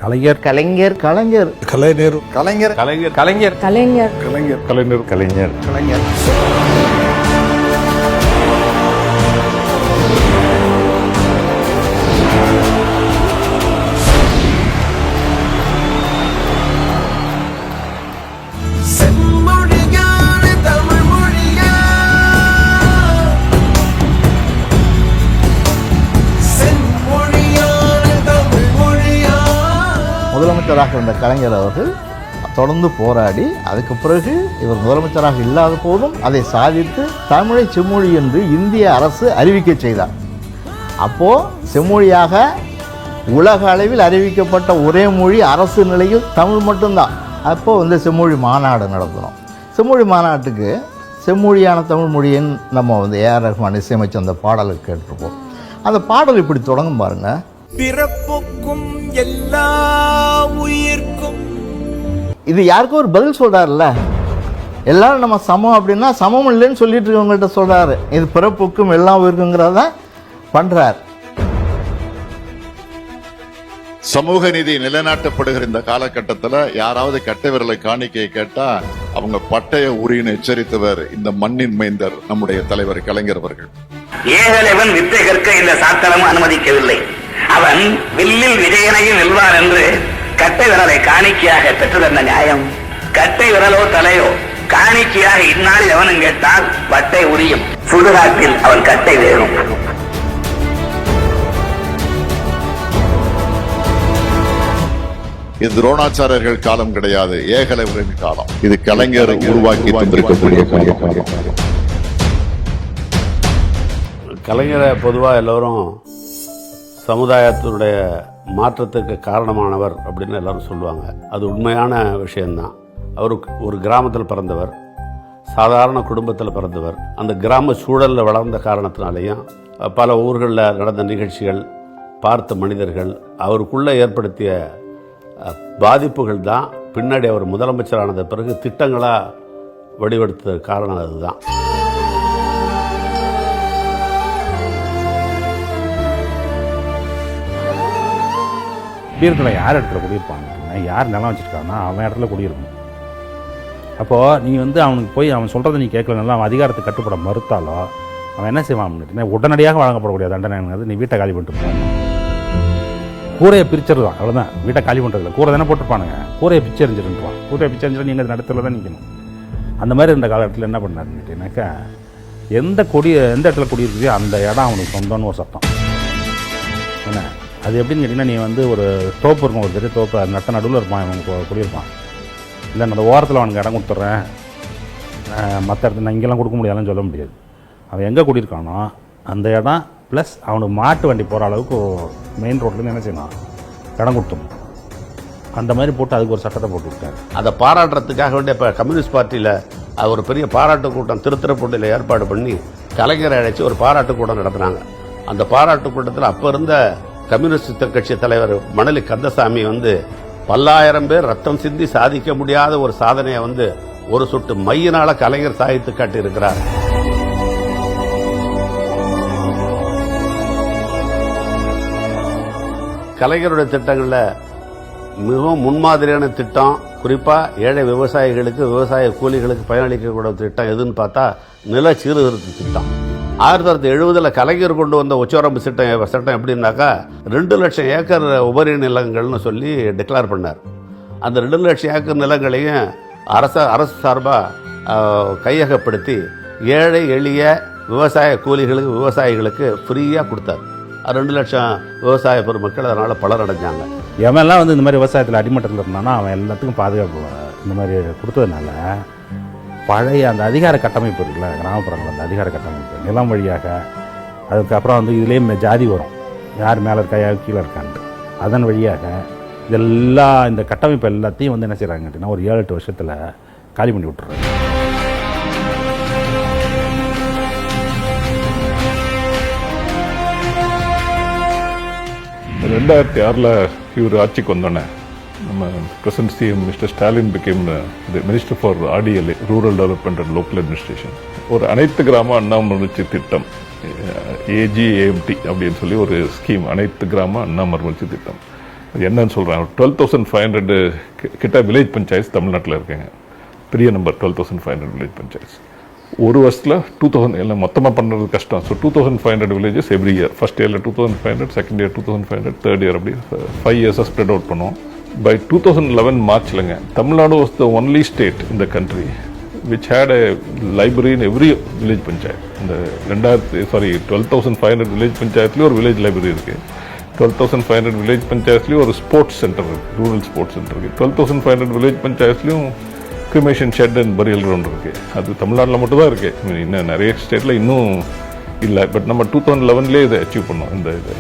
கலைஞர் கலைஞர் கலைஞர் கலைஞர் கலைஞர் கலைஞர் கலைஞர் கலைஞர் கலைஞர் கலைஞர் கலைஞர் கலைஞர் முதலமைச்சராக இருந்த கலைஞர் அவர்கள் தொடர்ந்து போராடி அதுக்கு பிறகு இவர் முதலமைச்சராக இல்லாத போதும் அதை சாதித்து தமிழை செம்மொழி என்று இந்திய அரசு அறிவிக்க செய்தார். அப்போது செம்மொழியாக உலக அளவில் அறிவிக்கப்பட்ட ஒரே மொழி அரசு நிலையில் தமிழ் மட்டும்தான். அப்போது செம்மொழி மாநாடு நடத்தினோம். செம்மொழி மாநாட்டுக்கு செம்மொழியான தமிழ் மொழியின் நம்ம ஏஆர் ரஹ்மான் இசையமைச்ச அந்த பாடலை கேட்டிருப்போம். அந்த பாடல் இப்படி தொடங்கும் பாருங்க. பிறப்புக்கும் எல்லா உயிர்க்கும். இது யாருக்கும் ஒரு பதில் சொல்றாருல்ல. எல்லாரும் நம்ம சமம் அப்படின்னா சமம் இல்லைன்னு சொல்லிட்டு இருக்கவங்கள்ட்ட சொல்றாரு. இது பிறப்புக்கும் எல்லா உயிருக்குங்கிறத பண்றார். சமூக நீதி நிலைநாட்டப்படுகிற இந்த காலகட்டத்தில் யாராவது கட்டை விரலை காணிக்கையை கேட்டா அவங்க பட்டய உரின்னு எச்சரித்தவர் இந்த மண்ணின் மைந்தர் நம்முடைய தலைவர் கலைஞர் அவர்கள். ஏகலைவன் வித்தை கற்க இந்த சாத்தனமும் அனுமதிக்கவில்லை. அவன் வில்லில் விஜயனையும் வெல்வார் என்று கட்டை விரலை காணிக்கையாக பெற்று தந்த நியாயம். கட்டை விரலோ தலையோ காணிக்கையாக இந்நாளில் எவனும் கேட்டால் வட்டை உரியும். சுடுகாட்டில் அவன் கட்டை வேறும். இது துரோணாச்சாரியர்கள் காலம் கிடையாது, ஏகலைவரின் காலம். இது கலைஞர் உருவாக்கி தந்திருக்கக்கூடிய காலம். கலைஞரை பொதுவாக எல்லோரும் சமுதாயத்தினுடைய மாற்றத்துக்கு காரணமானவர் அப்படின்னு எல்லாரும் சொல்லுவாங்க. அது உண்மையான விஷயந்தான். அவர் ஒரு கிராமத்தில் பிறந்தவர், சாதாரண குடும்பத்தில் பிறந்தவர். அந்த கிராம சூழலில் வளர்ந்த காரணத்தினாலேயும் பல ஊர்களில் நடந்த நிகழ்ச்சிகள், பார்த்த மனிதர்கள், அவருக்குள்ளே ஏற்படுத்திய பாதிப்புகள் தான் பின்னாடி அவர் முதலமைச்சரானது பிறகு திட்டங்களாக வடிவெடுத்த காரணம் அதுதான். குடியிருக்கல யார் இடத்துல குடியிருப்பாங்க, யார் நிலம் வச்சுருக்காங்கன்னா அவன் இடத்துல குடியிருக்கணும். அப்போது நீ அவனுக்கு போய் அவன் சொல்கிறத நீ கேட்கலனாலும் அவன் அதிகாரத்தை கட்டுப்பட மறுத்தாலோ அவன் என்ன செய்வான் அப்படின்னா உடனடியாக வழங்கப்படக்கூடிய தண்டனை நீ வீட்டை காலி பண்ணிட்டு போவான். கூரையை பிரிச்சிருவான், அவ்வளோதான். வீட்டை காலி பண்ணுறதில்ல, கூரை தானே போட்டுருப்பானுங்க, கூரையை பிச்சு எறிஞ்சிருந்துவான். கூரையை பிச்சு எறிஞ்சிட்டு நீங்கள் நடத்துல தான் நிற்கணும். அந்த மாதிரி இந்த காலகட்டத்தில் என்ன பண்ணாருன்னுட்டுனாக்கா எந்த இடத்துல குடியிருக்குதோ அந்த இடம் அவனுக்கு சொந்தம்னு ஒரு சட்டம். என்ன அது எப்படின்னு கேட்டிங்கன்னா, நீ ஒரு தோப்பு இருக்கும், ஒரு பெரிய தோப்பு, அது நட்ட நடுவில் இருப்பான், அவனுக்கு குடியிருப்பான். இல்லை நான் அந்த ஓரத்தில் அவனுக்கு இடம் கொடுத்துட்றேன், மற்ற இடத்துல நான் இங்கெல்லாம் கொடுக்க முடியாதுன்னு சொல்ல முடியாது. அவன் எங்கே குடியிருக்கானோ அந்த இடம் ப்ளஸ் அவனுக்கு மாட்டு வண்டி போகிற அளவுக்கு மெயின் ரோட்லேருந்து என்ன செய்யணும், இடம் கொடுத்துடணும். அந்த மாதிரி போட்டு அதுக்கு ஒரு சட்டத்தை போட்டு விட்டார். அதை பாராட்டுறதுக்காக வேண்டிய இப்போ கம்யூனிஸ்ட் பார்ட்டியில் ஒரு பெரிய பாராட்டு கூட்டம் திருத்துறைப்பூண்டியில் ஏற்பாடு பண்ணி கலைஞரை அழைச்சி ஒரு பாராட்டு கூட்டம் நடத்துனாங்க. அந்த பாராட்டு கூட்டத்தில் அப்போ இருந்த கம்யூனிஸ்ட் கட்சி தலைவர் மணலி கந்தசாமி பல்லாயிரம் பேர் ரத்தம் சிந்தி சாதிக்க முடியாத ஒரு சாதனையை ஒரு சொட்டு மையினால கலைஞர் சாதித்து காட்டி இருக்கிறார். கலைஞருடைய திட்டங்களில் மிகவும் முன்மாதிரியான திட்டம், குறிப்பாக ஏழை விவசாயிகளுக்கு, விவசாய கூலிகளுக்கு பயனளிக்கக்கூடிய திட்டம் எதுன்னு பார்த்தா நில சீர்திருத்த திட்டம். 1970 கலைஞர் கொண்டு வந்த உச்சவரம்பு சட்டம் எப்படின்னாக்கா 2 லட்சம் ஏக்கர் உபரி நிலங்கள்னு சொல்லி டிக்ளேர் பண்ணார். அந்த 2 லட்சம் ஏக்கர் நிலங்களையும் அரசு சார்பாக கையகப்படுத்தி ஏழை எளிய விவசாய கூலிகளுக்கு, விவசாயிகளுக்கு ஃப்ரீயாக கொடுத்தார். 2 லட்சம் விவசாய பெருமக்கள் அதனால் பலனடைஞ்சாங்க. எவன்லாம் இந்த மாதிரி விவசாயத்தில் அடிமட்டத்தில் இருந்தானா அவன் எல்லாத்துக்கும் பாதுகாப்பு இந்த மாதிரி கொடுத்ததுனால பழைய அந்த அதிகார கட்டமைப்பு இருக்குல்ல, கிராமப்புறங்கள் அந்த அதிகார கட்டமைப்பு நிலம் வழியாக, அதுக்கப்புறம் இதுலேயே ஜாதி வரும், யார் மேலே இருக்கா யார் கீழே இருக்கான்ட்டு, அதன் வழியாக இதெல்லாம் இந்த கட்டமைப்பு எல்லாத்தையும் என்ன செய்கிறாங்க அப்படின்னா ஒரு 7-8 வருஷத்தில் காலி பண்ணி விட்டுறாங்க. 2006 இவர் ஆட்சிக்கு வந்தோன்னே நம்ம present CM mister Stalin became the minister for RDLA, rural development and local administration. ஒரு அனைத்து கிராம அண்ணாமலர்ச்சி திட்டம், AGAMT அப்படின்னு சொல்லி ஒரு ஸ்கீம், அனைத்து கிராம அண்ணாமலர்ச்சி திட்டம். என்னன்னு சொல்கிறேன், 12,500 கிட்ட வில்லேஜ் பஞ்சாயத்து தமிழ்நாட்டில் இருக்குங்க. பெரிய நம்பர் 12,500 வில்லேஜ் பஞ்சாயத்து. ஒரு வருஷத்தில் 2000 எல்லாம் மொத்தமாக பண்ணுறது கஷ்டம். So 2,500 villages every year. First இயரில் 2,500, செகண்ட் இயர் 2,500, தேர்ட் இயர் அப்படி 5 இயர்ஸாக ஸ்ப்ரெட் அவுட் பண்ணுவோம். பை 2011 மார்ச்லங்க Tamil Nadu was the only state in the country which had a library in every village panchayat. இந்த 12,500 வில்லேஜ் பஞ்சாயத்துலேயும் ஒரு வில்லேஜ் லைப்ரரி இருக்குது. 12,500 வில்லேஜ் பஞ்சாயத்துலேயும் ஒரு ஸ்போர்ட்ஸ் சென்டர் இருக்குது, ரூரல் ஸ்போர்ட்ஸ் சென்டர் இருக்குது. 12,500 வில்லேஜ் பஞ்சாயத்துலேயும் cremation shed and burial ground இருக்குது. அது தமிழ்நாட்டில் மட்டும் தான் இருக்குது. இன்னும் நிறைய ஸ்டேட்டில் இன்னும் இல்லை. பட் நம்ம 2011 இதை அச்சீவ் பண்ணோம். இந்த இது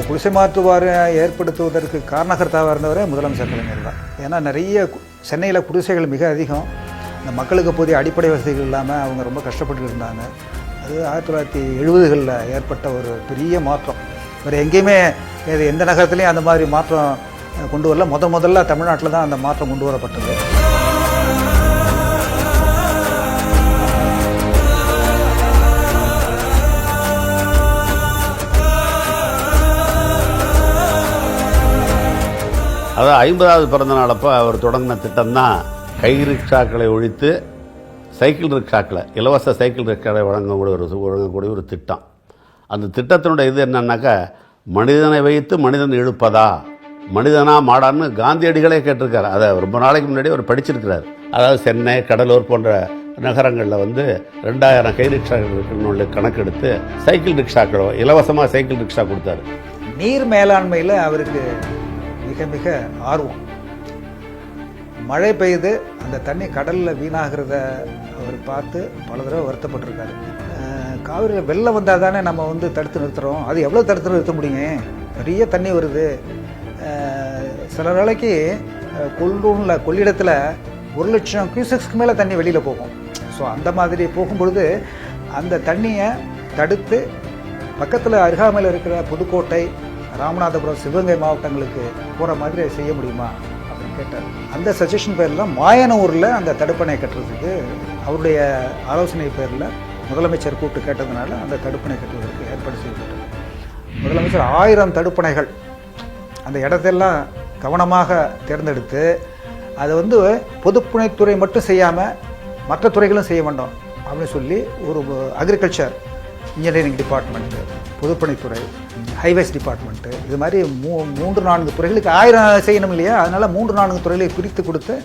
குடிசை மாற்றுவார ஏற்படுத்துவதற்கு காரணகர்த்தாவாக இருந்தவரே முதலமைச்சர் கலைஞர் தான். ஏன்னா நிறைய சென்னையில் குடிசைகள் மிக அதிகம். இந்த மக்களுக்கு போதிய அடிப்படை வசதிகள் இல்லாமல் அவங்க ரொம்ப கஷ்டப்பட்டு இருந்தாங்க. அது 1970களில் ஏற்பட்ட ஒரு பெரிய மாற்றம். வேறு எங்கேயுமே எந்த நகரத்துலேயும் அந்த மாதிரி மாற்றம் கொண்டு வரல. முதல்ல தமிழ்நாட்டில் தான் அந்த மாற்றம் கொண்டு வரப்பட்டது. அதான் 50வது பிறந்த நாளப்போ அவர் தொடங்கின திட்டம் தான் கை ரிக்ஷாக்களை ஒழித்து சைக்கிள் ரிக்ஷாக்களை, இலவச சைக்கிள் ரிக்ஷாக்களை வழங்கக்கூடிய ஒரு திட்டம். அந்த திட்டத்தினுடைய இது என்னன்னாக்கா, மனிதனை வைத்து மனிதன் இழுப்பதா, மனிதனா மாடான்னு காந்தியடிகளே கேட்டிருக்காரு. அதை ரொம்ப நாளைக்கு முன்னாடி அவர் படிச்சிருக்கிறார். அதாவது சென்னை, கடலூர் போன்ற நகரங்களில் 2000 கை ரிக்ஷாக்கள் இருக்குன்னு கணக்கெடுத்து சைக்கிள் ரிக்ஷாக்களோ இலவசமாக சைக்கிள் ரிக்ஷா கொடுத்தாரு. நீர் மேலாண்மையில் அவருக்கு மிக மிக ஆர்வம். மழை பெய்து அந்த தண்ணி கடலில் வீணாகிறத அவர் பார்த்து பல தடவை வருத்தப்பட்டிருக்காரு. காவிரியில் வெள்ளம் வந்தால் தானே நம்ம தடுத்து நிறுத்துகிறோம். அது எவ்வளோ தடுத்து நிறுத்த முடியுங்க? நிறைய தண்ணி வருது. சில நாளைக்கு கொள்ளிடத்தில் 1,00,000 கியூசெக்ஸ்க்கு மேலே தண்ணி வெளியில் போகும். ஸோ அந்த மாதிரி போகும்பொழுது அந்த தண்ணியை தடுத்து பக்கத்தில் அருகாமையில் இருக்கிற புதுக்கோட்டை, ராமநாதபுரம், சிவகங்கை மாவட்டங்களுக்கு போகிற மாதிரி செய்ய முடியுமா அப்படின்னு கேட்டார். அந்த சஜஷன் பேரில் மாயனூரில் அந்த தடுப்பணை கட்டுறதுக்கு அவருடைய ஆலோசனை பேரில் முதலமைச்சர் கூப்பிட்டு கேட்டதுனால அந்த தடுப்பணை கட்டுவதற்கு ஏற்பாடு செய்யப்பட்டது. முதலமைச்சர் 1000 தடுப்பணைகள் அந்த இடத்தெல்லாம் கவனமாக தேர்ந்தெடுத்து அதை பொதுப்பணித்துறை மட்டும் செய்யாமல் மற்ற துறைகளும் செய்ய வேண்டும் அப்படின்னு சொல்லி ஒரு அக்ரிகல்ச்சர், இன்ஜினியரிங் டிபார்ட்மெண்ட்டு, பொதுப்பணித்துறை, ஹைவேஸ் டிபார்ட்மெண்ட்டு, இது மாதிரி 3-4 துறைகளுக்கு 1000 செய்யணும் இல்லையா? அதனால் 3-4 துறைகளை பிரித்து கொடுத்து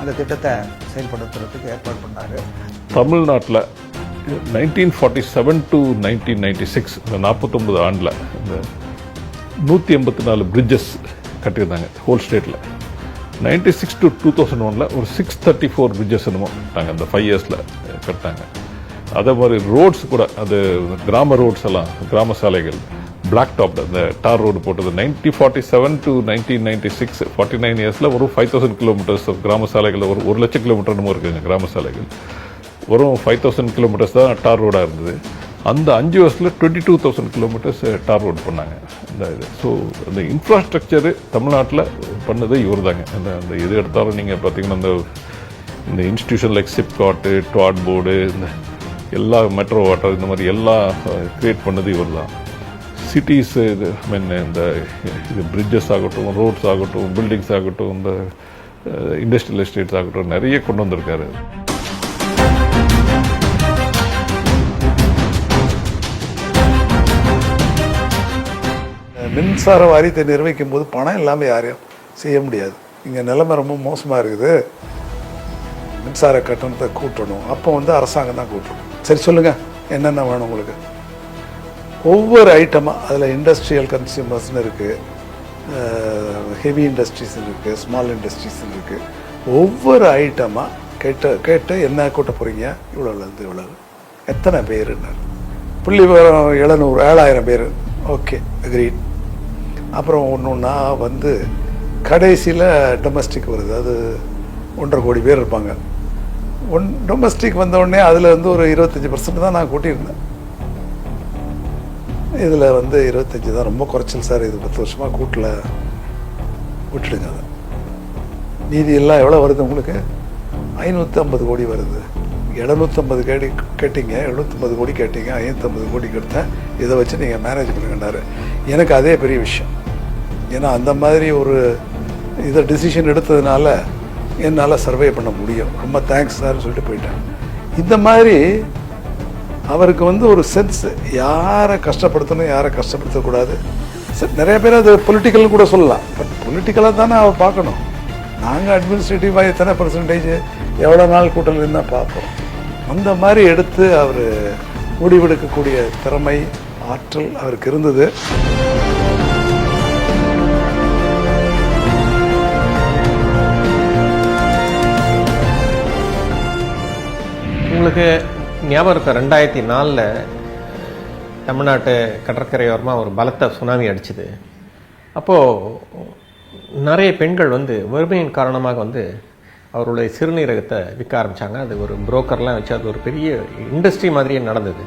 அந்த திட்டத்தை செயல்படுத்துறதுக்கு ஏற்பாடு பண்ணார். தமிழ்நாட்டில் 1947 to 1996 இந்த 49 ஆண்டில் இந்த 184 பிரிட்ஜஸ் கட்டியிருந்தாங்க ஹோல் ஸ்டேட்டில். 96 to 2001 ஒரு 634 பிரிட்ஜஸ் என்னமோ கட்டாங்க. அந்த 5 இயர்ஸில் கட்டாங்க. அதே மாதிரி ரோட்ஸ் கூட, அது கிராம ரோட்ஸ் எல்லாம், கிராம சாலைகள் பிளாக் டாப், அந்த டார் ரோடு போட்டது 1947 to 1996 49 இயர்ஸில் ஒரு 5,000 கிலோமீட்டர்ஸ் கிராம சாலைகள், ஒரு 1,00,000 கிலோமீட்டர் இருக்குங்க கிராம சாலைகள். வெறும் 5,000 கிலோமீட்டர்ஸ் தான் டார் ரோடாக இருந்தது. அந்த 5 வருஷத்தில் 22,000 கிலோமீட்டர்ஸ் டார் ரோடு பண்ணாங்க. இந்த இது ஸோ அந்த இன்ஃப்ராஸ்ட்ரக்சரு தமிழ்நாட்டில் பண்ணது இவர் தாங்க. அந்த எது எடுத்தாலும் நீங்கள் பார்த்தீங்கன்னா இந்த institution like SIPCOT, dot board, இந்த எல்லா மெட்ரோ வாட்டர், இந்த மாதிரி எல்லாம் க்ரியேட் பண்ணது இவர் தான். சிட்டிஸ் இது இந்த இது பிரிட்ஜஸ் ஆகட்டும், ரோட்ஸ் ஆகட்டும், பில்டிங்ஸ் ஆகட்டும், இந்த இண்டஸ்ட்ரியல் எஸ்டேட்ஸ் ஆகட்டும், நிறைய கொண்டு வந்திருக்காரு. மின்சார வாரியத்தை நிர்வகிக்கும் போது பணம் இல்லாமல் யாரையும் செய்ய முடியாது. இங்கே நிலைமை ரொம்ப மோசமாக இருக்குது. மின்சார கட்டணத்தை கூட்டணும். அப்போ அரசாங்கம் தான் கூட்டணும். சரி சொல்லுங்கள், என்னென்ன வேணும் உங்களுக்கு? ஒவ்வொரு ஐட்டமாக அதில் இண்டஸ்ட்ரியல் கன்சியூமர்ஸ்னு இருக்குது, ஹெவி இண்டஸ்ட்ரீஸ் இருக்குது, ஸ்மால் இண்டஸ்ட்ரீஸ் இருக்குது. ஒவ்வொரு ஐட்டமாக கேட்டு என்ன கூட்ட போகிறீங்க, இவ்வளோலேருந்து இவ்வளவு, எத்தனை பேருன்னு புள்ளி 7,000 பேர். Okay, agreed. அப்புறம் ஒன்றா கடைசியில் டொமஸ்டிக் வருது. அது 1.5 கோடி பேர் இருப்பாங்க. டொமஸ்டிக் வந்தவுடனே அதில் ஒரு 25% தான் நான் கூட்டியிருந்தேன். இதில் 25 தான் ரொம்ப குறைச்சல் சார், இது 10 வருஷமாக கூட்டல, விட்டுடுங்க. அதை மீதி எல்லாம் எவ்வளோ வருது உங்களுக்கு? 550 கோடி வருது. 750 கோடி கேட்டீங்க, 750 கோடி கேட்டீங்க, 550 கோடி கொடுத்தேன், இதை வச்சு நீங்கள் மேனேஜ் பண்ணுங்கன்னாரு. எனக்கு அதே பெரிய விஷயம். ஏன்னா அந்த மாதிரி ஒரு இதை டிசிஷன் எடுத்ததுனால என்னால் சர்வே பண்ண முடியும். ரொம்ப தேங்க்ஸ் சார்னு சொல்லிட்டு போயிட்டேன். இந்த மாதிரி அவருக்கு வந்து ஒரு சென்ஸ், யாரை கஷ்டப்படுத்தணும் யாரை கஷ்டப்படுத்தக்கூடாது. சரி, நிறைய பேர் அது பொலிட்டிக்கல்னு கூட சொல்லலாம். பட் பொலிட்டிக்கலாக தானே அவர் பார்க்கணும். நாங்கள் அட்மினிஸ்ட்ரேட்டிவாக எத்தனை பர்சன்டேஜ் எவ்வளோ நாள் கூட்டத்தில் இருந்தால் பார்ப்போம். அந்த மாதிரி எடுத்து அவர் முடிவெடுக்கக்கூடிய திறமை, ஆற்றல் அவருக்கு இருந்தது. உங்களுக்கு ஞாபகம் இருக்க 2004 தமிழ்நாட்டு கடற்கரையோரமாக ஒரு பலத்த சுனாமி அடிச்சுது. அப்போது நிறைய பெண்கள் வந்து வறுமையின் காரணமாக வந்து அவருடைய சிறுநீரகத்தை விற்க ஆரம்பித்தாங்க. அது ஒரு புரோக்கர்லாம் வச்சு அது ஒரு பெரிய இண்டஸ்ட்ரி மாதிரியே நடந்தது.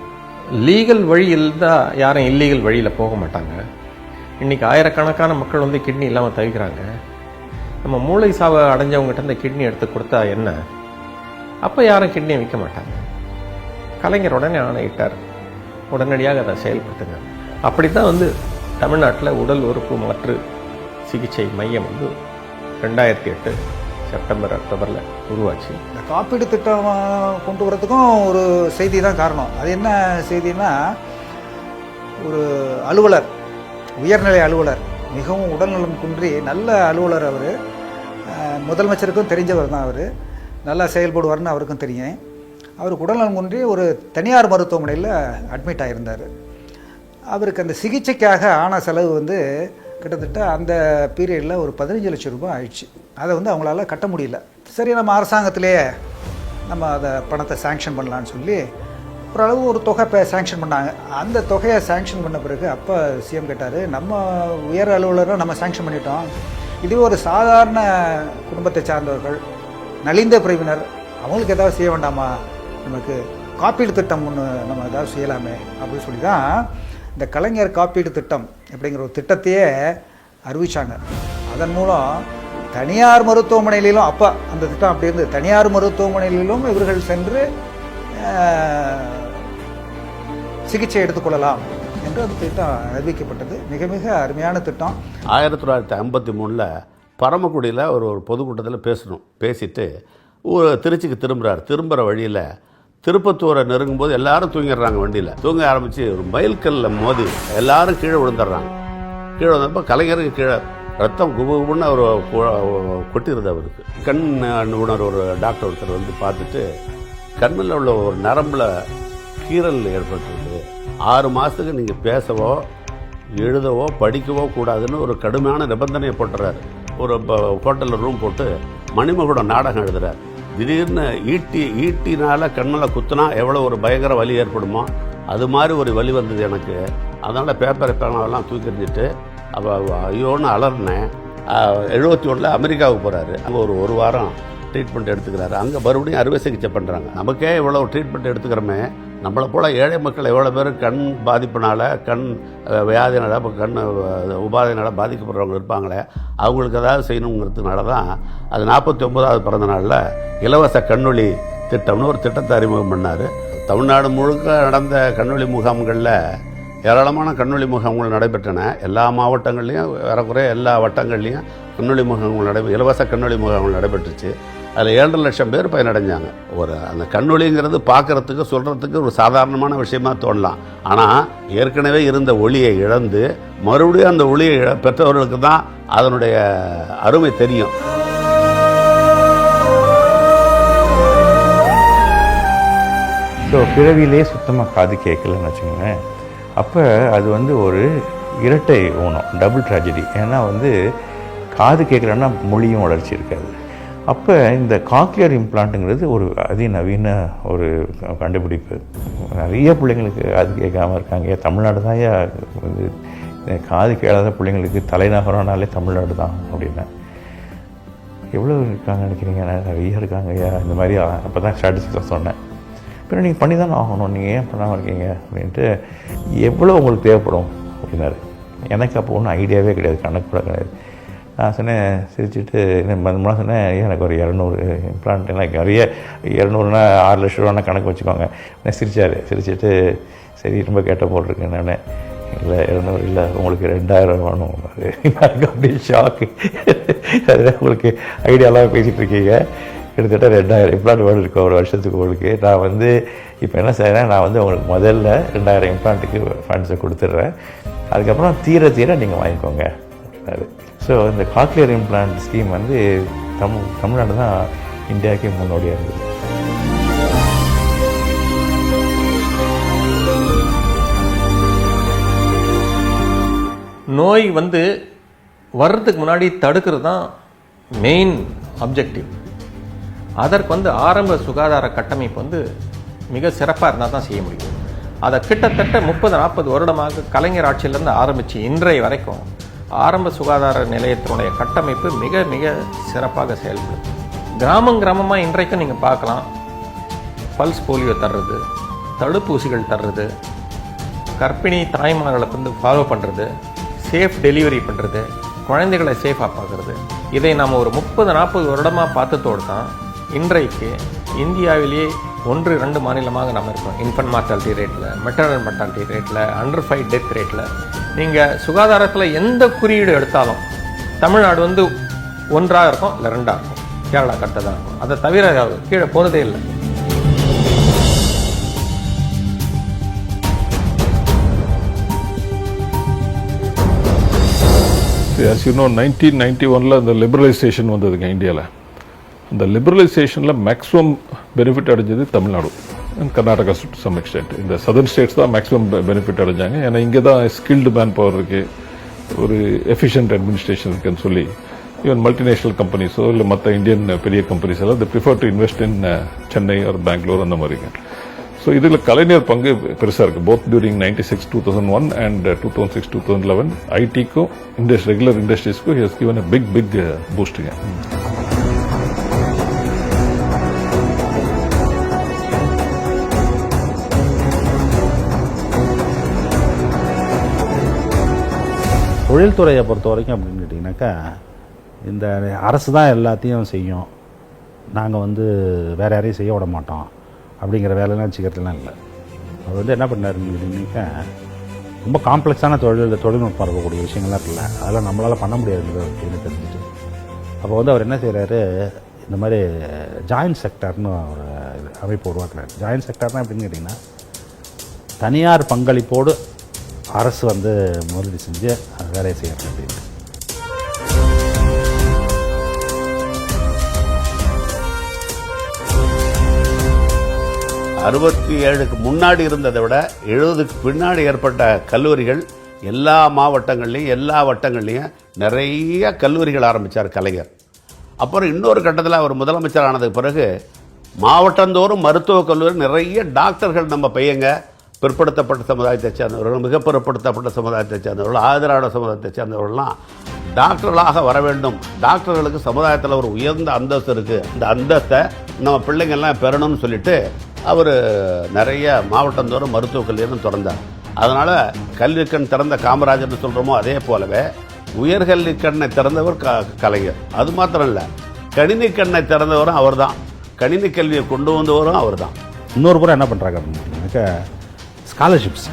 லீகல் வழியில் தான் யாரும் இல்லீகல் வழியில் போக மாட்டாங்க. இன்றைக்கி ஆயிரக்கணக்கான மக்கள் வந்து கிட்னி இல்லாமல் தவிக்கிறாங்க. நம்ம மூளை சாவை அடைஞ்சவங்ககிட்ட இந்த கிட்னி எடுத்து கொடுத்தா என்ன? அப்போ யாரும் கிட்னியை விற்க மாட்டாங்க. கலைஞர் உடனே ஆணையிட்டார், உடனடியாக அதை செயல்படுத்துங்க. அப்படி தான் வந்து தமிழ்நாட்டில் உடல் உறுப்பு மாற்று சிகிச்சை மையம் வந்து 2008 செப்டம்பர் அக்டோபரில் உருவாச்சு. இந்த காப்பீடு திட்டம் கொண்டு வரதுக்கும் ஒரு செய்தி தான் காரணம். அது என்ன செய்தின்னா, ஒரு அலுவலர், உயர்நிலை அலுவலர், மிகவும் உடல்நலம் குன்றி நல்ல அலுவலர் அவர், முதலமைச்சருக்கும் தெரிஞ்சவர் தான் அவர், நல்லா செயல்படுவார்னு அவருக்கும் தெரியும். அவருக்கு உடல்நலம் குன்றி ஒரு தனியார் மருத்துவமனையில் அட்மிட் ஆகியிருந்தார். அவருக்கு அந்த சிகிச்சைக்காக ஆன செலவு வந்து கிட்டத்தட்ட அந்த பீரியடில் ஒரு 15 லட்சம் ரூபாய் ஆயிடுச்சு. அதை வந்து அவங்களால கட்ட முடியல. சரி, நம்ம அரசாங்கத்திலேயே நம்ம அதை பணத்தை சேங்ஷன் பண்ணலான்னு சொல்லி ஓரளவு ஒரு தொகை சேங்ஷன் பண்ணாங்க. அந்த தொகையை சேங்ஷன் பண்ண பிறகு அப்போ சிஎம் கேட்டார், நம்ம உயர் அலுவலரை நம்ம சேங்ஷன் பண்ணிட்டோம், இதுவே ஒரு சாதாரண குடும்பத்தை சார்ந்தவர்கள், நலிந்த பிரிவினர், அவங்களுக்கு ஏதாவது செய்ய வேண்டாமா, நமக்கு காப்பீடு திட்டம் ஒன்று நம்ம ஏதாவது செய்யலாமே அப்படின்னு சொல்லி தான் இந்த கலைஞர் காப்பீடு திட்டம் அப்படிங்கிற ஒரு திட்டத்தையே அறிவித்தாங்க. அதன் மூலம் தனியார் மருத்துவமனையிலும், அப்போ அந்த திட்டம் அப்படி இருந்து தனியார் மருத்துவமனையிலும் இவர்கள் சென்று சிகிச்சை எடுத்துக்கொள்ளலாம் என்று அந்த திட்டம் அறிவிக்கப்பட்டது. மிக மிக அருமையான திட்டம். 1953 பரமக்குடியில் ஒரு பொதுக்கூட்டத்தில் பேசிட்டு திருச்சிக்கு திரும்புகிற வழியில் திருப்பத்தூரை நெருங்கும்போது எல்லாரும் தூங்கிடுறாங்க. வண்டியில் தூங்க ஆரம்பித்து ஒரு மைல்கல்ல மோதி எல்லாரும் கீழே விழுந்துடுறாங்க. கீழே வந்தப்போ கலைஞருக்கு கீழே ரத்தம் குபுன்னு அவர் கொட்டிருது. அவருக்கு கண் நிபுணர் ஒரு டாக்டர் ஒருத்தர் வந்து பார்த்துட்டு, கண்ணில் உள்ள ஒரு நரம்பில் கீறல் ஏற்பட்டிருக்கு, 6 மாதத்துக்கு நீங்கள் பேசவோ எழுதவோ படிக்கவோ கூடாதுன்னு ஒரு கடுமையான நிபந்தனையை போட்டுறாரு. ஒரு ஹோட்டலில் ரூம் போட்டு மணிமகுடம் நாடகம் எழுதுறார். திடீர்னு ஈட்டினால் கண்ணில் குத்துனா எவ்வளோ ஒரு பயங்கர வலி ஏற்படுமோ அது மாதிரி ஒரு வலி வந்தது எனக்கு. அதனால் பேனாவெல்லாம் தூக்கி எறிஞ்சிட்டு ஐயோன்னு அலர்னேன். 71 அமெரிக்காவுக்கு போகிறாரு. அங்கே ஒரு வாரம் ட்ரீட்மெண்ட் எடுத்துக்கிறாரு. அங்கே மறுபடியும் அறுவை சிகிச்சை பண்ணுறாங்க. நமக்கே இவ்வளோ ட்ரீட்மெண்ட் எடுத்துக்கிறோமே, நம்மளை போல் ஏழை மக்கள் எவ்வளோ பேர் கண் பாதிப்பினால், கண் வியாதினால், இப்போ கண் உபாதையினால் பாதிக்கப்படுறவங்க இருப்பாங்களே, அவங்களுக்கு ஏதாவது செய்யணுங்கிறதுனால தான் அது 49வது பிறந்த நாளில் இலவச கண்ணொளி திட்டம்னு ஒரு திட்டத்தை அறிமுகம் பண்ணார். தமிழ்நாடு முழுக்க நடந்த கண்ணொளி முகாம்களில் ஏராளமான கண்ணொளி முகாம்கள் நடைபெற்றன. எல்லா மாவட்டங்கள்லேயும் ஏறக்குறைய எல்லா வட்டங்கள்லேயும் கண்ணொளி முகாம்கள் இலவச கண்ணொளி முகாம்கள் நடைபெற்றுச்சு. அதில் 7.5 லட்சம் பேர் பயனடைஞ்சாங்க. அந்த கண்ணொளிங்கிறது பார்க்குறதுக்கு சொல்கிறதுக்கு ஒரு சாதாரணமான விஷயமா தோணலாம். ஆனால் ஏற்கனவே இருந்த ஒளியை இழந்து மறுபடியும் அந்த ஒளியை பெற்றவர்களுக்கு தான் அதனுடைய அருமை தெரியும். ஸோ பிறவிலே சுத்தமாக காது கேட்கலன்னு வச்சுக்கோங்களேன். அப்போ அது வந்து ஒரு இரட்டை ஊனம், டபுள் ட்ராஜடி. ஏன்னா வந்து காது கேட்கலன்னா மொழியும் வளர்ச்சி இருக்காது. அப்போ இந்த காக்லியர் இம்ப்ளான்ட்டுங்கிறது ஒரு அதிநவீன ஒரு கண்டுபிடிப்பு. நிறைய பிள்ளைங்களுக்கு காது கேட்காமல் இருக்காங்க. தமிழ்நாடு தான் வந்து காது கேளாத பிள்ளைங்களுக்கு தலைநகரம்னாலே தமிழ்நாடு தான் அப்படின்னா. எவ்வளோ இருக்காங்க நினைக்கிறீங்க? நிறைய இருக்காங்க ஐயா. இந்த மாதிரி அப்போ தான் ஸ்டாட்டிஸ்டிக்ஸாக சொன்னேன். பின்ன நீங்கள் பண்ணி தானே ஆகணும், நீங்கள் ஏன் பண்ணாமல் இருக்கீங்க அப்படின்ட்டு. எவ்வளோ உங்களுக்கு தேவைப்படும் அப்படின்னாரு. எனக்கு அப்போ ஒன்றும் ஐடியாவே கிடையாது, கணக்கு கூட கிடையாது. நான் சொன்னேன் சிரிச்சுட்டு நான் சொன்னேன் எனக்கு ஒரு 200 இம்ப்ளான்ட், எனக்கு நிறைய 200னா 6 லட்ச ரூபானா கணக்கு வச்சுக்கோங்க. நான் சிரிச்சிட்டு சரி ரொம்ப கேட்ட போல் இருக்கேன். நான் இல்லை 200 இல்லை உங்களுக்கு 2000 வேணும். அது எனக்கு அப்படியே ஷாக்கு. அதுதான் உங்களுக்கு ஐடியாலாம் பேசிகிட்டு இருக்கீங்க. கிட்டத்தட்ட 2000 இம்ப்ளான்ட் வேர்டு இருக்கு ஒரு வருஷத்துக்கு உங்களுக்கு. நான் இப்போ என்ன செய்கிறேன், நான் உங்களுக்கு முதல்ல 2000 இம்ப்ளான்ட்டுக்கு ஃபண்ட்ஸை கொடுத்துட்றேன், அதுக்கப்புறம் தீர நீங்கள் வாங்கிக்கோங்க அப்படின்னாரு. ஸோ இந்த காக்லியர் இம்ப்ளான்ட் ஸ்கீம் தமிழ்நாடு தான் இந்தியாவுக்கே முன்னோடியாக இருந்தது. நோய் வர்றதுக்கு முன்னாடி தடுக்கிறது தான் மெயின் ஆப்ஜெக்டிவ். அதற்கு ஆரம்ப சுகாதார கட்டமைப்பு மிக சிறப்பாக இருந்தால் தான் செய்ய முடியும். அதை கிட்டத்தட்ட 30-40 வருடமாக கலைஞர் ஆட்சியிலேருந்து ஆரம்பித்து இன்றைய வரைக்கும் ஆரம்ப சுகாதார நிலையத்தினுடைய கட்டமைப்பு மிக மிக சிறப்பாக செயல்படுது. கிராமமாக இன்றைக்கும் நீங்கள் பார்க்கலாம், பல்ஸ் போலியோ தர்றது, தடுப்பூசிகள் தர்றது, கர்ப்பிணி தாய்மார்களை ஃபாலோ பண்ணுறது, சேஃப் டெலிவரி பண்ணுறது, குழந்தைகளை சேஃபாக பார்க்குறது, இதை நாம் ஒரு 30-40 வருடமாக பார்த்ததோடு தான் இன்றைக்கு இந்தியாவிலேயே 1-2 மாநிலமாக நம்ம இருக்கோம். இன்ஃபன்ட் மார்டாலிட்டி ரேட்டில், மெட்டர்னல் மார்டாலிட்டி ரேட்டில், அண்டர் 5 டெத் ரேட்டில். நீங்கள் சுகாதாரத்தில் எந்த குறியீடு எடுத்தாலும் தமிழ்நாடு 1ஆக இருக்கும், இல்லை 2ஆக இருக்கும், கேரளா கரெக்டாக இருக்கும். அதை தவிர கீழே போகிறதே இல்லை. As you know, 1991 அந்த லிபரலைசேஷன் வந்ததுங்க இந்தியாவில். அந்த லிபரலைசேஷனில் மேக்ஸிமம் பெனிஃபிட் அடைஞ்சது Tamil Nadu and Karnataka to some extent. இந்த சதர்ன் ஸ்டேட்ஸ் தான் மேக்ஸிமம் பெனிஃபிட் அடைஞ்சாங்க. ஏன்னா இங்கே தான் ஸ்கில்டு மேன் பவர் இருக்குது, ஒரு எஃபிஷியன்ட் அட்மினிஸ்ட்ரேஷன் இருக்குன்னு சொல்லி ஈவன் மல்டிநேஷ்னல் கம்பெனிஸோ இல்லை மற்ற இந்தியன் பெரிய கம்பெனிஸ் எல்லாம் they prefer to invest in Chennai ஒரு பெங்களூர் அந்த மாதிரிங்க. ஸோ இதில் கலைஞர் பங்கு பெருசாக இருக்குது. போத் டியூரிங் 96, 2001 அண்ட் 2006, 2011 ஐடிக்கும் ரெகுலர் இண்டஸ்ட்ரீஸ்க்கும் he has given a big பூஸ்ட்டுங்க. தொழில்துறையை பொறுத்த வரைக்கும் அப்படின்னு கேட்டிங்கனாக்கா, இந்த அரசு தான் எல்லாத்தையும் செய்யும், நாங்கள் வேறு யாரையும் செய்ய விட மாட்டோம் அப்படிங்கிற வேலைலாம் வச்சுக்கிறதுலாம் இல்லை. அவர் என்ன பண்ணாருன்னு கேட்டிங்கனாக்கா, ரொம்ப காம்ப்ளெக்ஸான தொழில்நுட்பம் இருக்கக்கூடிய விஷயங்கள்லாம் இருக்குல்ல, அதெல்லாம் நம்மளால் பண்ண முடியாதுங்கிறது அப்படின்னு தெரிஞ்சுட்டு அப்போ அவர் என்ன செய்கிறாரு, இந்த மாதிரி ஜாயின்ட் செக்டர்னு ஒரு அமைப்பு உருவாக்குறாரு. ஜாயின்ட் செக்டர்னால் எப்படின்னு கேட்டிங்கன்னா, தனியார் பங்களிப்போடு அரசு முதலீடு செஞ்சு வேலையை செய்யறது அப்படின்னு. 67க்கு முன்னாடி இருந்ததை விட 70க்கு பின்னாடி ஏற்பட்ட கல்லூரிகள் எல்லா மாவட்டங்கள்லையும் எல்லா வட்டங்கள்லையும் நிறைய கல்லூரிகள் ஆரம்பித்தார் கலைஞர். அப்புறம் இன்னொரு கட்டத்தில் அவர் முதலமைச்சர் ஆனதுக்கு பிறகு மாவட்டந்தோறும் மருத்துவக் கல்லூரி, நிறைய டாக்டர்கள் நம்ம பையங்க பிற்படுத்தப்பட்ட சமுதாயத்தை சேர்ந்தவர்கள், மிக பிற்படுத்தப்பட்ட சமுதாயத்தை சேர்ந்தவர்கள், ஆதிராவிட சமுதாயத்தை சேர்ந்தவர்கள்லாம் டாக்டர்களாக வர வேண்டும். டாக்டர்களுக்கு சமுதாயத்தில் ஒரு உயர்ந்த அந்தஸ்து இருக்குது, இந்த அந்தஸ்தை நம்ம பிள்ளைங்கள்லாம் பெறணும்னு சொல்லிட்டு அவர் நிறைய மாவட்டந்தோறும் மருத்துவக் கல்லூரியும் திறந்தார். அதனால் கல்விக்கண் திறந்த காமராஜர்னு சொல்கிறோமோ அதே போலவே உயர்கல்விக்கண்ணை திறந்தவர் கலைஞர். அது மாத்திரம் இல்லை, கணினி கண்ணை திறந்தவரும் அவர் தான், கணினி கல்வியை கொண்டு வந்தவரும் அவர் தான். இன்னொரு புறம் என்ன பண்ணுறாங்க அப்படின்னாக்கா, ஸ்காலர்ஷிப்ஸ்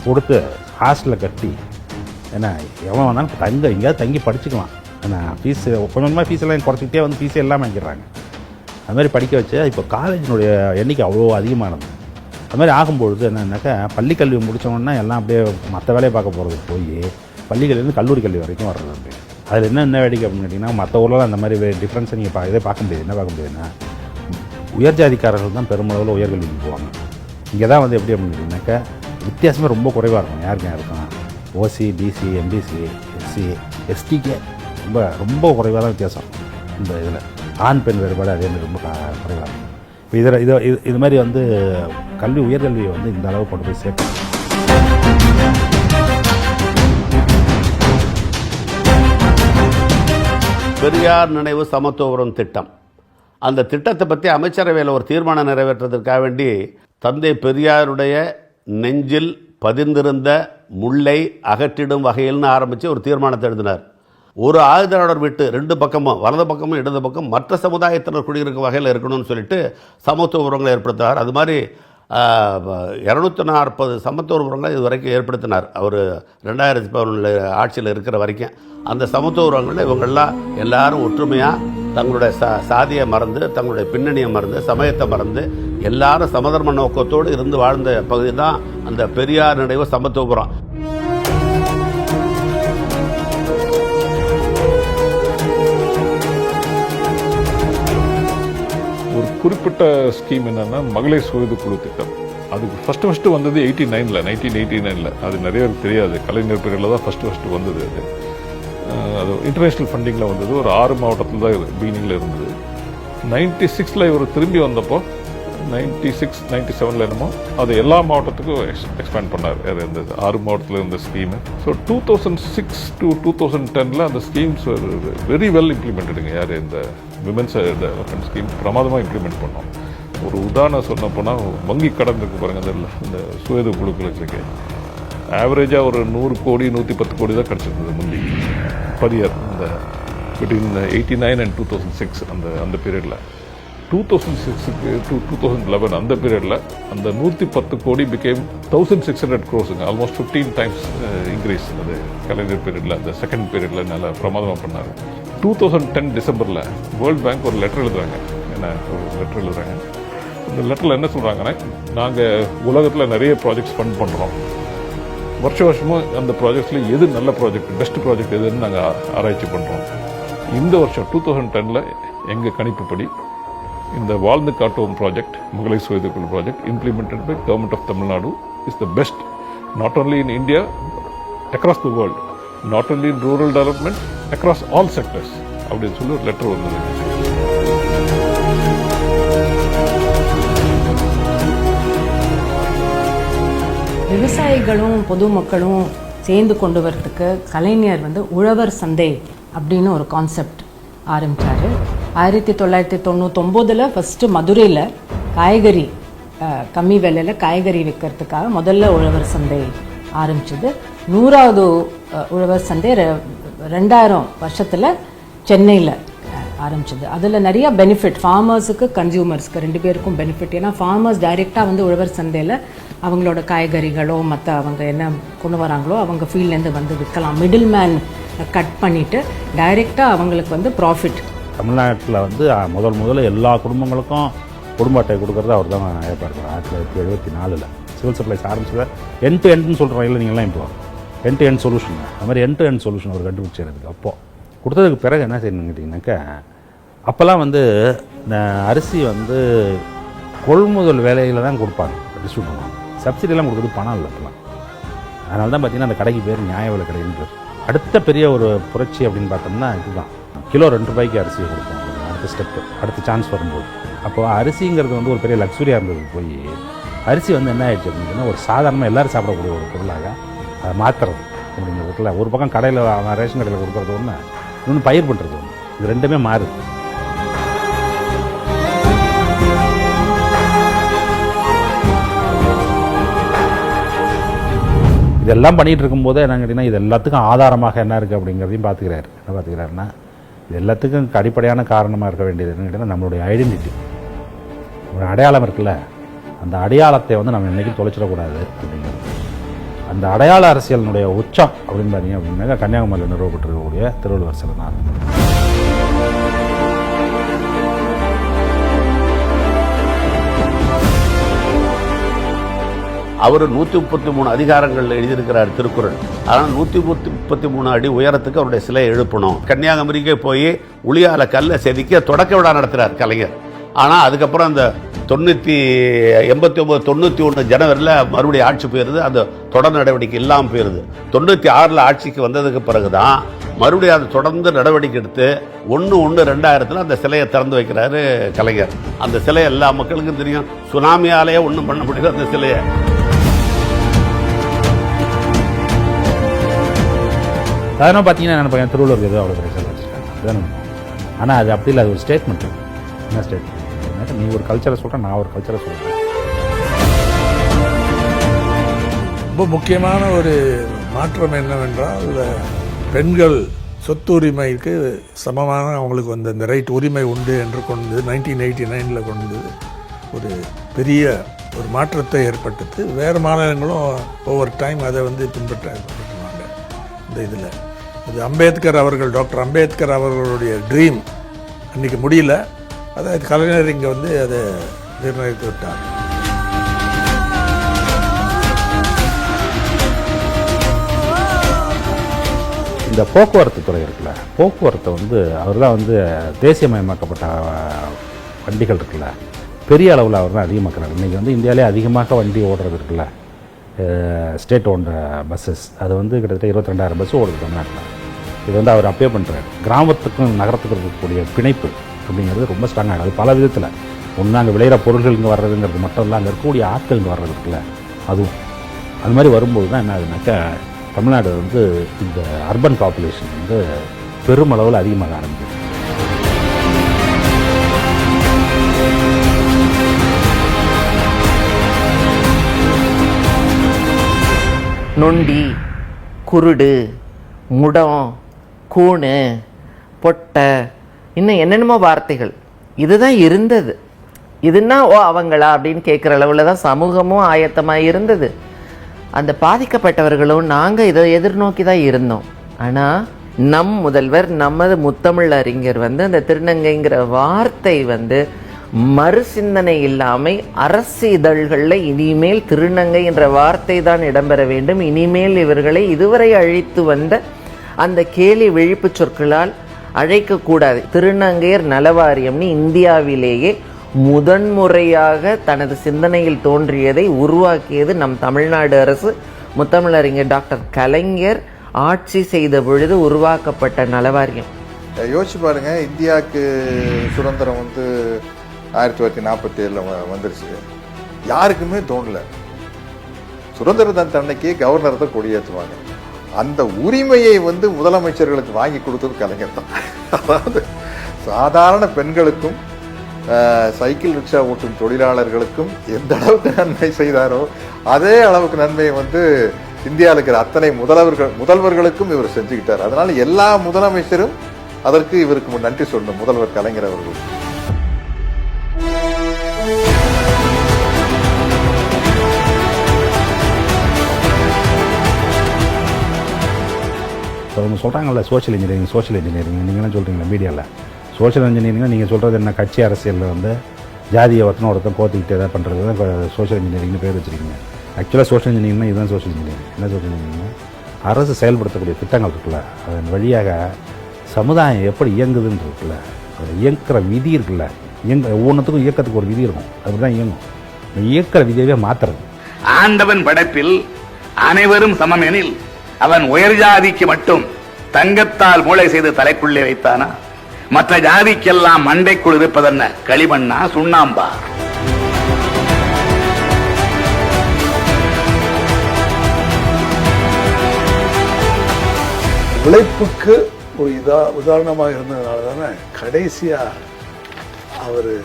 கொடுத்து ஹாஸ்டலில் கட்டி, ஏன்னா எவன் வேணாலும் எங்கேயாவது தங்கி படிச்சுக்கலாம், ஏன்னா ஃபீஸு கொஞ்சம் கொஞ்சமாக ஃபீஸெல்லாம் குறைச்சிக்கிட்டே ஃபீஸே எல்லாம் வாங்கிடுறாங்க. அது மாதிரி படிக்க வச்சு இப்போ காலேஜினுடைய எண்ணிக்கை அவ்வளோ அதிகமானது. அது மாதிரி ஆகும்பொழுது என்னன்னாக்கா, பள்ளிக்கல்வி முடித்தவொன்னா எல்லாம் அப்படியே மற்ற வேலையை பார்க்க போகிறது போய் பள்ளிக்கல்விலேருந்து கல்லூரி கல்வி வரைக்கும் வர்றது அப்படி. அதில் என்ன வேடிக்கை அப்படின்னு கேட்டிங்கன்னா, மற்ற ஊரில் அந்த மாதிரி டிஃப்ரென்ஸை நீங்கள் இதே பார்க்க முடியாது. என்ன பார்க்க முடியாதுன்னா, உயர் ஜாதிக்காரர்கள் தான் பெருமளவில் உயர்கல்விக்கு போவாங்க. இங்கே தான் எப்படி அப்படின்னு கேட்டிங்கனாக்கா, வித்தியாசமே ரொம்ப குறைவாக இருக்கும். யாருக்கும் இருக்கும் ஓசி, பிசி, எம்பிசி, எஸ்சி, எஸ்டிக்கே ரொம்ப குறைவாக தான் வித்தியாசம். இந்த இதில் ஆண் பெண் வேறுபாடு அதே மாதிரி ரொம்ப குறைவாக இருக்கும். இப்போ இது மாதிரி கல்வி, உயர்கல்வியை இந்த அளவு கொண்டு போய் சேர்க்கணும். பெரியார் நினைவு சமத்துவபுரம் திட்டம், அந்த திட்டத்தை பற்றி அமைச்சரவையில் ஒரு தீர்மானம் நிறைவேற்றுவதற்காக வேண்டி தந்தை பெரியாருடைய நெஞ்சில் பதிந்திருந்த முல்லை அகற்றிடும் வகையில்னு ஆரம்பித்து ஒரு தீர்மானத்தை எழுதினார். ஒரு ஆயுதநாடர் வீட்டு 2 பக்கமும் வலது பக்கமும் இடது பக்கம் மற்ற சமுதாயத்தினர் குடியிருக்கும் வகையில் இருக்கணும்னு சொல்லிட்டு சமத்துவ உறவுகளை ஏற்படுத்தினார். அது மாதிரி 240 சமத்துவ உறவுகளை இது வரைக்கும் ஏற்படுத்தினார் அவர் 2011 ஆட்சியில் இருக்கிற வரைக்கும். அந்த சமத்துவ உறவுகளில் இவங்கெல்லாம் எல்லாரும் ஒற்றுமையாக தங்களுடைய சாதியை மறந்து, தங்களுடைய பின்னணியை மறந்து, சமயத்தை மறந்து எல்லாரும் சமதர்ம நோக்கத்தோடு இருந்து வாழ்ந்த பகுதி தான் அந்த பெரியார் நினைவு சமத்துவபுரம். ஒரு குறிப்பிட்ட ஸ்கீம் என்னன்னா மகளிர் சுயது குழு திட்டம். அதுக்கு ஃபஸ்ட்டு வந்தது 1989. அது நிறைய பேருக்கு தெரியாது. கலைஞர் பீரியடில் தான் ஃபஸ்ட்டு வந்தது. அது இன்டர்நேஷ்னல் ஃபண்டிங்கில் வந்தது. ஒரு 6 மாவட்டத்தில் தான் பிகினிங்கில் இருந்தது. 96 இவர் திரும்பி வந்தப்போ 96-97 என்னமோ அது எல்லா மாவட்டத்துக்கும் எக்ஸ்பேண்ட் பண்ணார். இந்த 6 மாவட்டத்தில் இருந்த ஸ்கீமு. ஸோ 2006 to 2010 அந்த ஸ்கீம்ஸ் வெரி வெல் இம்ப்ளிமெண்டடுங்க. யார் இந்த விமென்ஸ் டெவலப்மெண்ட் ஸ்கீம் பிரமாதமாக இம்ப்ளிமெண்ட் பண்ணோம். ஒரு உதாரணம் சொன்ன போனால் வங்கி கடன் இருக்கு பாருங்கள், இந்த சுயது குழுக்களுக்கு ஆவரேஜாக ஒரு 100 கோடி 110 கோடி தான் கிடச்சிருந்தது முந்தி பர் இயர். இந்த பிட்வீன் 89 and 2006 அந்த பீரியடில். 2006 to 2011 அந்த பீரியடில் அந்த 110 கோடி became 1600 crores. Almost 15 times increase. அது கலைஞர் பீரியடில் அந்த செகண்ட் பீரியடில் நல்லா பிரமாதமாக பண்ணார். 2010 டிசம்பரில் வேர்ல்டு பேங்க் ஒரு லெட்டர் எழுதுறாங்க. இந்த லெட்டரில் என்ன சொல்கிறாங்கன்னா, நாங்கள் உலகத்தில் நிறைய ப்ராஜெக்ட்ஸ் ஃபண்ட் பண்ணுறோம். வருஷமும் அந்த ப்ராஜெக்ட்ஸில் எது நல்ல ப்ராஜெக்ட், பெஸ்ட் ப்ராஜெக்ட் எதுன்னு நாங்கள் ஆராய்ச்சி பண்ணுறோம். இந்த வருஷம் 2010 எங்கள் கணிப்புப்படி இந்த வாழ்ந்து காட்டுவோம் ப்ராஜெக்ட், மகளிர் சுயதுக்குழு project implemented by government of Tamil Nadu is the best, not only in India, across the world, not only in rural development, across all sectors அப்படின்னு சொல்லி ஒரு லெட்டர் வந்தது. விவசாயிகளும் பொதுமக்களும் சேர்ந்து கொண்டு வரதுக்கு கலைஞர் உழவர் சந்தை அப்படின்னு ஒரு கான்செப்ட் ஆரம்பித்தார். 1999 ஃபஸ்ட்டு மதுரையில் காய்கறி கம்மி விலையில் காய்கறி விற்கிறதுக்காக முதல்ல உழவர் சந்தை ஆரம்பிச்சது. 100வது உழவர் சந்தை 2000 வருஷத்தில் சென்னையில் ஆரம்பிச்சது. அதில் நிறைய பெனிஃபிட் ஃபார்மர்ஸுக்கு கன்சியூமர்ஸ்க்கு 2 பேருக்கும் பெனிஃபிட். ஏன்னா ஃபார்மர்ஸ் டைரெக்டாக உழவர் சந்தையில் அவங்களோட காய்கறிகளோ மற்ற அவங்க என்ன கொண்டு வராங்களோ அவங்க ஃபீல்ட்லேருந்து விற்கலாம். மிடில் மேன் கட் பண்ணிவிட்டு டைரெக்டாக அவங்களுக்கு ப்ராஃபிட். தமிழ்நாட்டில் முதல்ல எல்லா குடும்பங்களுக்கும் குடும்ப அட்டை கொடுக்குறது அவர் தான் ஏற்பாடு 1974 சிவில் சப்ளைஸ் ஆரம்பிச்சது. எண்ட் டு எண்ட்னு சொல்கிறோம் இல்லை நீங்கள்லாம் இப்போ எண்ட் டு எண்ட் சொல்யூஷன். அது மாதிரி எண்ட் டு எண்ட் சொல்யூஷன் அவர் கண்டுபிடிச்சிருக்கு. அப்போது கொடுத்ததுக்கு பிறகு என்ன செய்யணும்னு கேட்டிங்கனாக்கா, அப்போல்லாம் இந்த அரிசி கொள்முதல் வேலையில் தான் கொடுப்பாங்க, டிஸ்ட்ரிபியூட் பண்ணுவாங்க. சப்சிடியெல்லாம் கொடுக்குறது பணம் இல்லை அப்போலாம். அதனால தான் பார்த்தீங்கன்னா அந்த கடைக்கு பேர் நியாய விலை கடைன்னு. அடுத்த பெரிய ஒரு புரட்சி அப்படின்னு பார்த்தோம்னா இதுதான். கிலோ 2 ரூபாய்க்கு அரிசியை கொடுப்போம். அடுத்த ஸ்டெப்பு, அடுத்த சான்ஸ் வரும்போது. அப்போது அரிசிங்கிறது ஒரு பெரிய லக்ஸுரியாக இருந்தது. போய் அரிசி என்ன ஆயிடுச்சு அப்படின்னா ஒரு சாதாரணமாக எல்லோரும் சாப்பிடக்கூடிய ஒரு பொருளாக அதை மாற்றுறது அப்படிங்கிறதுல ஒரு பக்கம் கடையில் ரேஷன் கடையில் கொடுக்குறது ஒன்று, இன்னொன்று பயிர் பண்ணுறது ஒன்று. இது ரெண்டுமே மாறுது. இதெல்லாம் பண்ணிகிட்டு இருக்கும்போது என்ன கேட்டிங்கன்னா, இது எல்லாத்துக்கும் ஆதாரமாக என்ன இருக்குது அப்படிங்கிறதையும் பார்த்துக்கிறாரு. என்ன பார்த்துக்கிறாருன்னா, இது எல்லாத்துக்கும் அடிப்படையான காரணமாக இருக்க வேண்டியது என்னன்னு கேட்டிங்கன்னா நம்மளுடைய ஐடென்டிட்டி, ஒரு அடையாளம் இருக்குல்ல, அந்த அடையாளத்தை நம்ம என்றைக்கும் தொலைச்சிடக்கூடாது அப்படிங்கிறது. அந்த அடையாள அரசியலினுடைய உச்சம் அப்படின்னு பார்த்தீங்க அப்படின்னாக்கா கன்னியாகுமரியில் நிறுவப்பட்டிருக்கக்கூடிய திருவள்ளுவர் சிலை தான். அவர் 133 அதிகாரங்கள் எழுதியிருக்கிறார் திருக்குறள். ஆனால் 133 அடி உயரத்துக்கு அவருடைய சிலையை எழுப்பணும். கன்னியாகுமரிக்கே போய் உளியால கல்லை செதுக்க தொடக்க விழா நடத்துகிறார் கலைஞர். ஆனால் அதுக்கப்புறம் அந்த 89-91 ஜனவரியில் மறுபடியும் ஆட்சி போயிருது. அந்த தொடர் நடவடிக்கை இல்லாமல் போயிருது. 96 ஆட்சிக்கு வந்ததுக்கு பிறகு தான் மறுபடியும் அதை தொடர்ந்து நடவடிக்கை எடுத்து 1/1/2000 அந்த சிலையை திறந்து வைக்கிறாரு கலைஞர். அந்த சிலை எல்லா மக்களுக்கும் தெரியும். சுனாமியாலேயே ஒன்றும் பண்ண முடியல அந்த சிலையை. அதனால் பார்த்தீங்கன்னா நினைப்பேன் திருவள்ளுவர் ஏதோ அவ்வளோ பெரிய வச்சுருக்காங்க அதுதானே. ஆனால் அது அப்படி இல்லை, அது ஒரு ஸ்டேட்மெண்ட். என்ன ஸ்டேட்மெண்ட்? நீ ஒரு கல்ச்சரை சொல்கிறேன், நான் ஒரு கல்ச்சரை சொல்கிறேன். ரொம்ப முக்கியமான ஒரு மாற்றம் என்னவென்றால், பெண்கள் சொத்து உரிமைக்கு சமமான அவங்களுக்கு வந்து அந்த ரைட் உரிமை உண்டு என்று கொண்டு 1989 கொண்டு ஒரு பெரிய ஒரு மாற்றத்தை ஏற்படுத்தி வேறு மாநிலங்களும் ஒவ்வொரு டைம் அதை வந்து பின்பற்றுவாங்க இந்த இதில். இது அம்பேத்கர் அவர்கள், டாக்டர் அம்பேத்கர் அவர்களுடைய ட்ரீம் அன்றைக்கி முடியல, அதை கலைஞர் இங்கே வந்து அதை நிர்ணயித்து விட்டார். இந்த போக்குவரத்து துறை இருக்குல்ல, போக்குவரத்தை வந்து அவர் தான் வந்து தேசியமயமாக்கப்பட்ட வண்டிகள் இருக்குல்ல, பெரிய அளவில் அவர் தான் அதிகமாக்குறாரு. இன்றைக்கி வந்து இந்தியாவிலே அதிகமாக வண்டி ஓடுறது இருக்குல்ல, ஸ்டேட் ஓன்ட பஸ்ஸஸ், அது வந்து கிட்டத்தட்ட 22,000 பஸ் ஓடுது தமிழ்நாட்டில். இது வந்து அவர் அப்பே பண்ணுறாரு. கிராமத்துக்கும் நகரத்துக்கும் இருக்கக்கூடிய பிணைப்பு அப்படிங்கிறது ரொம்ப ஸ்ட்ராங்காக, அது பல விதத்தில். ஒன்று அங்கே விளையிற பொருள்கள் இங்கே வர்றதுங்கிறது மட்டும் இல்லை, அங்கே இருக்கக்கூடிய ஆட்கள் இங்கே வர்றது இருக்குல்ல, அதுவும் அது மாதிரி வரும்போது தான் என்ன ஆகுதுனாக்கா, தமிழ்நாடு வந்து இந்த அர்பன் பாப்புலேஷன் வந்து பெருமளவில் அதிகமாக ஆரம்பிக்குது. நொண்டி, குருடு, முடம், கூணு, பொட்டை, இன்னும் என்னென்னமோ வார்த்தைகள் இதுதான் இருந்தது. இதுன்னா ஓ அவங்களா அப்படின்னு கேட்குற அளவில் தான் சமூகமும் ஆயத்தமாக இருந்தது. அந்த பாதிக்கப்பட்டவர்களும் நாங்கள் இதை எதிர்நோக்கி தான் இருந்தோம். ஆனால் நம் முதல்வர், நமது முத்தமிழ் அறிஞர் வந்து அந்த திருநங்கைங்கிற வார்த்தை வந்து மறுசிந்தனை இல்லாமல் அரசு இதழ்களில் இனிமேல் திருநங்கை என்ற வார்த்தை தான் இடம்பெற வேண்டும், இனிமேல் இவர்களை இதுவரை அழைத்து வந்த அந்த கேலி விழிப்பு சொற்களால் அழைக்கக்கூடாது. திருநங்கையர் நலவாரியம்னு இந்தியாவிலேயே முதன்முறையாக தனது சிந்தனையில் தோன்றியதை உருவாக்கியது நம் தமிழ்நாடு அரசு. முத்தமிழறிஞர் டாக்டர் கலைஞர் ஆட்சி செய்த பொழுது உருவாக்கப்பட்ட நலவாரியம். யோசிச்சு பாருங்க, இந்தியாவுக்கு சுதந்திரம் வந்து 1947 வந்துருச்சு. யாருக்குமே தோணல சுதந்திர தன்னைக்கு கவர்னர் தான் கொடியேற்றுவாங்க. அந்த உரிமையை வந்து முதலமைச்சர்களுக்கு வாங்கி கொடுத்தது கலைஞர் தான். அதாவது சாதாரண பெண்களுக்கும் சைக்கிள் ரிக்ஷா ஓட்டும் தொழிலாளர்களுக்கும் எந்த அளவுக்கு நன்மை செய்தாரோ அதே அளவுக்கு நன்மையை வந்து இந்தியாவில் இருக்கிற அத்தனை முதல்வர்களுக்கும் இவர் செஞ்சுக்கிட்டார். அதனால எல்லா முதலமைச்சரும் அதற்கு இவருக்கு நன்றி சொல்லணும், முதல்வர் கலைஞர் அவர்கள். அவங்க சொல்கிறாங்கல்ல சோஷியல் இன்ஜினியரிங் நீங்களாம் சொல்கிறீங்களா மீடியாவில். சோஷியல் இன்ஜினியரிங்னா நீங்கள் சொல்கிறது என்ன, கட்சி அரசியலில் வந்து ஜாதியை ஒருத்தன் கோத்திக்கிட்டு எதாவது பண்ணுறது தான் சோஷியல் இன்ஜினியரிங்னு பேர் வச்சுருக்கீங்க. ஆக்சுவலாக சோஷியல் இன்ஜினியரிங்னா இதுதான் சோஷியல் இன்ஜினியரிங். என்ன சோஷியல் இன்ஜினியரிங்னா அரசு செயல்படுத்தக்கூடிய திட்டங்கள் இருக்குல்ல, அதன் வழியாக சமுதாயம் எப்படி இயங்குதுன்னு இருக்குல்ல, அதில் இயங்குற விதி இருக்குல்ல, ஒவ்வொன்றுத்துக்கும் இயக்கத்துக்கு ஒரு விதி இருக்கும், அப்படி தான் இயங்கும். இந்த இயக்கிற விதியவே மாற்றுறது. ஆண்டவன் படைப்பில் அனைவரும் சமம் எனில் அவன் உயர் ஜாதிக்கு மட்டும் தங்கத்தால் மூளை செய்து தலைக்குள்ளே வைத்தானா? மற்ற ஜாதிக்கெல்லாம் மண்டைக்குள் இருப்பதென்ன களிமண்ணா சுண்ணாம்பா? உழைப்புக்கு ஒரு உதாரணமாக இருந்ததுனால தானே கடைசியா அவருடைய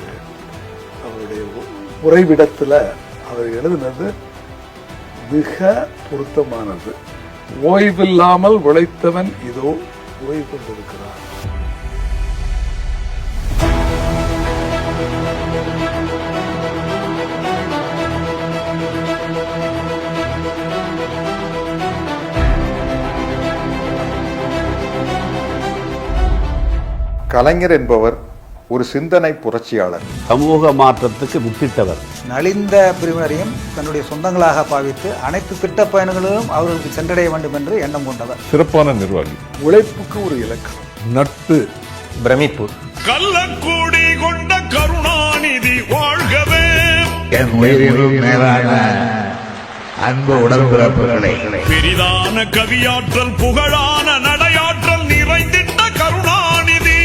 உறைவிடத்தில் அவர் எழுதினது மிக பொருத்தமானது. ஓய்வில்லாமல் உழைத்தவன் இதோ ஓய்வு கொண்டிருக்கிறார். கலைஞர் என்பவர் ஒரு சிந்தனை புரட்சியாளர், சமூக மாற்றத்துக்கு வித்திட்டவர். நலிந்த பிரிவினரையும் தன்னுடைய சொந்தங்களாக பாவித்து அனைத்து திட்ட பயணங்களிலும் அவர்களுக்கு சென்றடைய வேண்டும் என்று எண்ணம் கொண்டவர். சிறப்பான நிர்வாகி. உழைப்புக்கு ஒரு இலக்கணம், நட்பு, பிரமிப்பு. கள்ளக்கூடி கொண்ட கருணாநிதி வாழ்கவே. என் உயிரிலும் மேலான அன்பு உடன்பிறப்புகளே, பெரிதான கவியாற்றல் புகழான நடையாற்றல் நிறைந்திட்ட கருணாநிதி,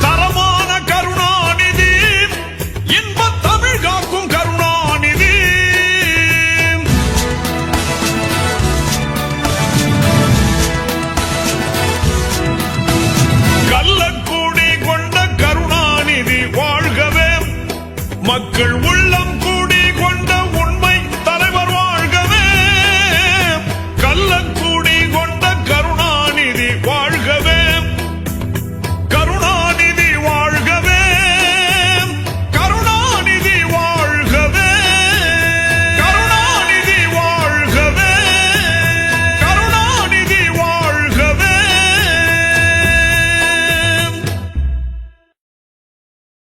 தரமான கருணாநிதி, இன்ப தமிழ் காக்கும் கருணாநிதி. கள்ளக்கூடி கொண்ட கருணாநிதி வாழ்கவே. மக்கள் உள்ளம் கூடி கொண்ட